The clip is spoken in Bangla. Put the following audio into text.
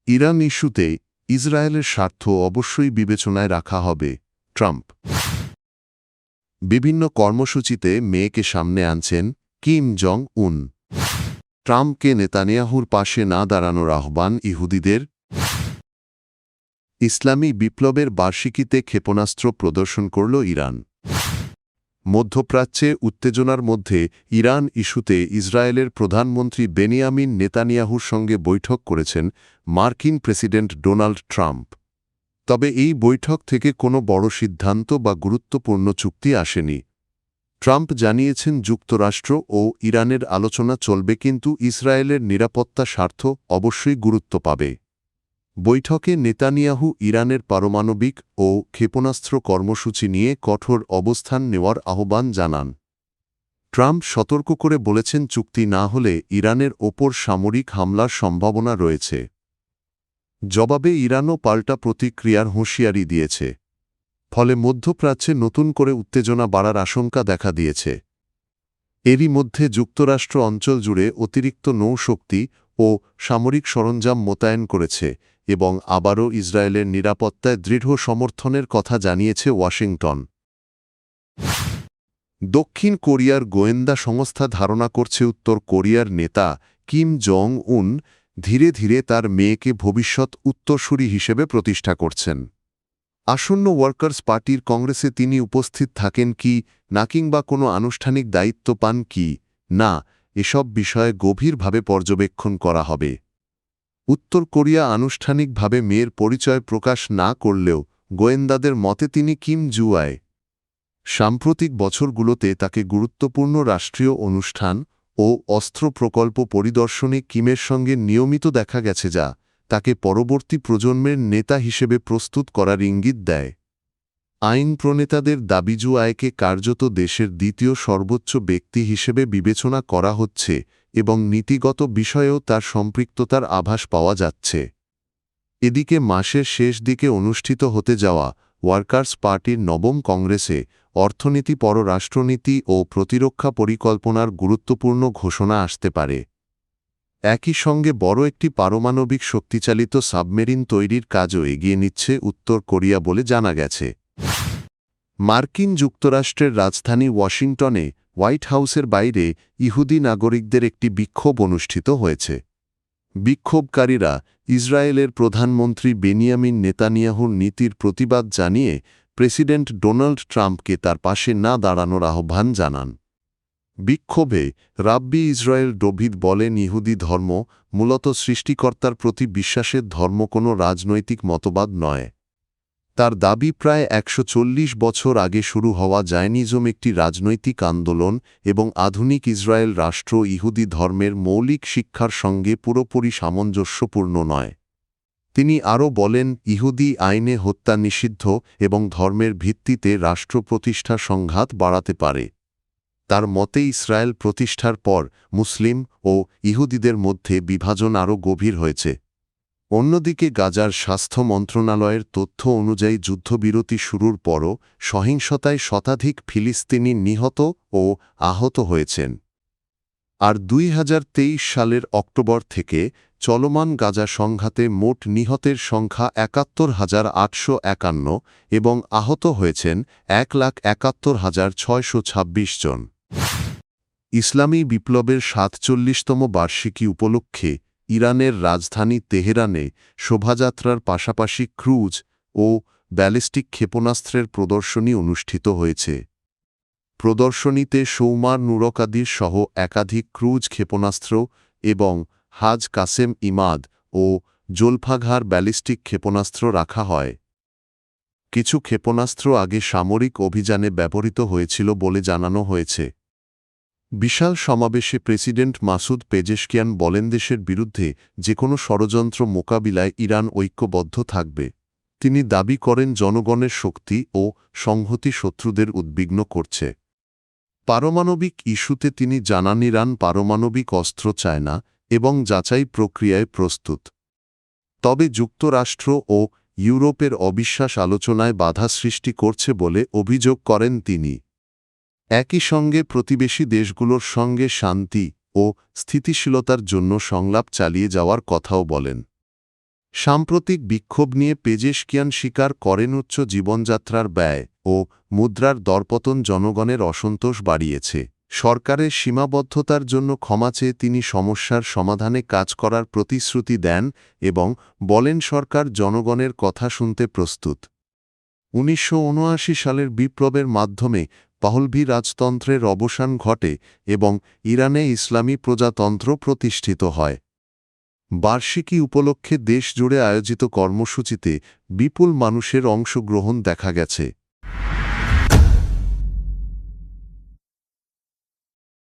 ইরান ইস্যুতে ইসরায়েলের স্বার্থ অবশ্যই বিবেচনায় রাখা হবে, ট্রাম্প। বিভিন্ন কর্মসূচিতে মেয়েকে সামনে আনছেন কিম জং উন। ট্রাম্পকে নেতানিয়াহুর পাশে না দাঁড়ানোর আহ্বান ইহুদিদের। ইসলামী বিপ্লবের বার্ষিকীতে ক্ষেপণাস্ত্র প্রদর্শন করল ইরান। মধ্যপ্রাচ্যে উত্তেজনার মধ্যে ইরান ইস্যুতে ইসরায়েলের প্রধানমন্ত্রী বেনিয়ামিন নেতানিয়াহুর সঙ্গে বৈঠক করেছেন মার্কিন প্রেসিডেন্ট ডোনাল্ড ট্রাম্প। তবে এই বৈঠক থেকে কোনো বড় সিদ্ধান্ত বা গুরুত্বপূর্ণ চুক্তি আসেনি। ট্রাম্প জানিয়েছেন যুক্তরাষ্ট্র ও ইরানের আলোচনা চলবে, কিন্তু ইসরায়েলের নিরাপত্তা স্বার্থ অবশ্যই গুরুত্ব পাবে। বৈঠকে নেতানিয়াহু ইরানের পারমাণবিক ও ক্ষেপণাস্ত্র কর্মসূচি নিয়ে কঠোর অবস্থান নেওয়ার আহ্বান জানান। ট্রাম্প সতর্ক করে বলেছেন, চুক্তি না হলে ইরানের ওপর সামরিক হামলার সম্ভাবনা রয়েছে। জবাবে ইরানও পাল্টা প্রতিক্রিয়ার হুঁশিয়ারি দিয়েছে। ফলে মধ্যপ্রাচ্যে নতুন করে উত্তেজনা বাড়ার আশঙ্কা দেখা দিয়েছে। এরই মধ্যে যুক্তরাষ্ট্র অঞ্চল জুড়ে অতিরিক্ত নৌশক্তি ও সামরিক সরঞ্জাম মোতায়েন করেছে এবং আবারও ইসরায়েলের নিরাপত্তায় দৃঢ় সমর্থনের কথা জানিয়েছে ওয়াশিংটন। দক্ষিণ কোরিয়ার গোয়েন্দা সংস্থা ধারণা করছে উত্তর কোরিয়ার নেতা কিম জং উন ধীরে ধীরে তার মেয়েকে ভবিষ্যৎ উত্তরসূরি হিসেবে প্রতিষ্ঠা করছেন। আসন্ন ওয়ার্কার্স পার্টির কংগ্রেসে তিনি উপস্থিত থাকেন কি না, কিংবা কোনো আনুষ্ঠানিক দায়িত্ব পান কি না, এসব বিষয়ে গভীরভাবে পর্যবেক্ষণ করা হবে। উত্তর কোরিয়া আনুষ্ঠানিকভাবে মেয়ের পরিচয় প্রকাশ না করলেও গোয়েন্দাদের মতে তিনি কিম জুয়ায়। সাম্প্রতিক বছরগুলোতে তাকে গুরুত্বপূর্ণ রাষ্ট্রীয় অনুষ্ঠান ও অস্ত্র প্রকল্প পরিদর্শনে কিমের সঙ্গে নিয়মিত দেখা গেছে, যা তাকে পরবর্তী প্রজন্মের নেতা হিসেবে প্রস্তুত করার ইঙ্গিত দেয়। আইন প্রণেতাদের দাবি জুয়ায়কে কার্যত দেশের দ্বিতীয় সর্বোচ্চ ব্যক্তি হিসেবে বিবেচনা করা হচ্ছে এবং নীতিগত বিষয়েও তার সম্পৃক্ততার আভাস পাওয়া যাচ্ছে। এদিকে মাসের শেষ দিকে অনুষ্ঠিত হতে যাওয়া ওয়ার্কার্স পার্টির নবম কংগ্রেসে অর্থনীতি, পররাষ্ট্রনীতি ও প্রতিরক্ষা পরিকল্পনার গুরুত্বপূর্ণ ঘোষণা আসতে পারে। একই সঙ্গে বড় একটি পারমাণবিক শক্তিচালিত সাবমেরিন তৈরির কাজও এগিয়ে নিচ্ছে উত্তর কোরিয়া বলে জানা গেছে। মার্কিন যুক্তরাষ্ট্রের রাজধানী ওয়াশিংটনে হোয়াইট হাউসের বাইরে ইহুদি নাগরিকদের একটি বিক্ষোভ অনুষ্ঠিত হয়েছে। বিক্ষোভকারীরা ইসরায়েলের প্রধানমন্ত্রী বেনিয়ামিন নেতানিয়াহুর নীতির প্রতিবাদ জানিয়ে প্রেসিডেন্ট ডোনাল্ড ট্রাম্পকে তার পাশে না দাঁড়ানোর আহ্বান জানান। বিক্ষোভে রাব্বি ইসরায়েল ডোভিদ বলেন, ইহুদি ধর্ম মূলত সৃষ্টিকর্তার প্রতি বিশ্বাসের ধর্ম, কোনো রাজনৈতিক মতবাদ নয়। তার দাবি, প্রায় ১৪০ বছর আগে শুরু হওয়া জায়নিজম একটি রাজনৈতিক আন্দোলন এবং আধুনিক ইসরায়েল রাষ্ট্র ইহুদি ধর্মের মৌলিক শিক্ষার সঙ্গে পুরোপুরি সামঞ্জস্যপূর্ণ নয়। তিনি আরও বলেন, ইহুদি আইনে হত্যা নিষিদ্ধ এবং ধর্মের ভিত্তিতে রাষ্ট্র প্রতিষ্ঠার সংঘাত বাড়াতে পারে। তার মতে ইসরায়েল প্রতিষ্ঠার পর মুসলিম ও ইহুদিদের মধ্যে বিভাজন আরও গভীর হয়েছে। অন্যদিকে গাজার স্বাস্থ্য মন্ত্রণালয়ের তথ্য অনুযায়ী যুদ্ধবিরতি শুরুর পরও সহিংসতায় শতাধিক ফিলিস্তিনি নিহত ও আহত হয়েছেন। আর ২০২৩ সালের অক্টোবর থেকে চলমান গাজা সংঘাতে মোট নিহতের সংখ্যা ৭১,৮৫১ এবং আহত হয়েছেন ১,৭১,৬২৬ জন। ইসলামী বিপ্লবের ৪৭তম বার্ষিকী উপলক্ষে ইরানের রাজধানী তেহরানে শোভাযাত্রার পাশাপাশি ক্রুজ ও ব্যালিস্টিক ক্ষেপণাস্ত্রের প্রদর্শনী অনুষ্ঠিত হয়েছে। প্রদর্শনীতে সৌমার নুরকাদির সহ একাধিক ক্রুজ ক্ষেপণাস্ত্র এবং হাজ কাসেম ইমাদ ও জোলফাঘার ব্যালিস্টিক ক্ষেপণাস্ত্র রাখা হয়। কিছু ক্ষেপণাস্ত্র আগে সামরিক অভিযানে ব্যবহৃত হয়েছিল বলে জানানো হয়েছে। বিশাল সমাবেশে প্রেসিডেন্ট মাসুদ পেজেশকিয়ান বলেন, দেশের বিরুদ্ধে যে কোনো ষড়যন্ত্র মোকাবিলায় ইরান ঐক্যবদ্ধ থাকবে। তিনি দাবি করেন, জনগণের শক্তি ও সংহতি শত্রুদের উদ্বিগ্ন করছে। পারমাণবিক ইস্যুতে তিনি জানান, ইরান পারমাণবিক অস্ত্র চায় না এবং যাচাই প্রক্রিয়ায় প্রস্তুত। তবে যুক্তরাষ্ট্র ও ইউরোপের অবিশ্বাস আলোচনায় বাধা সৃষ্টি করছে বলে অভিযোগ করেন তিনি। একই সঙ্গে প্রতিবেশী দেশগুলোর সঙ্গে শান্তি ও স্থিতিশীলতার জন্য সংলাপ চালিয়ে যাওয়ার কথাও বলেন। সাম্প্রতিক বিক্ষোভ নিয়ে পেজেশকিয়ান স্বীকার করেন উচ্চ জীবনযাত্রার ব্যয় ও মুদ্রার দরপতন জনগণের অসন্তোষ বাড়িয়েছে। সরকারের সীমাবদ্ধতার জন্য ক্ষমা চেয়ে তিনি সমস্যার সমাধানে কাজ করার প্রতিশ্রুতি দেন এবং বলেন সরকার জনগণের কথা শুনতে প্রস্তুত। ১৯৭৯ সালের বিপ্লবের মাধ্যমে পাহলভি রাজতন্ত্রের অবসান ঘটে এবং ইরানে ইসলামী প্রজাতন্ত্র প্রতিষ্ঠিত হয়। বার্ষিকী উপলক্ষে দেশজুড়ে আয়োজিত কর্মসূচিতে বিপুল মানুষের অংশগ্রহণ দেখা গেছে।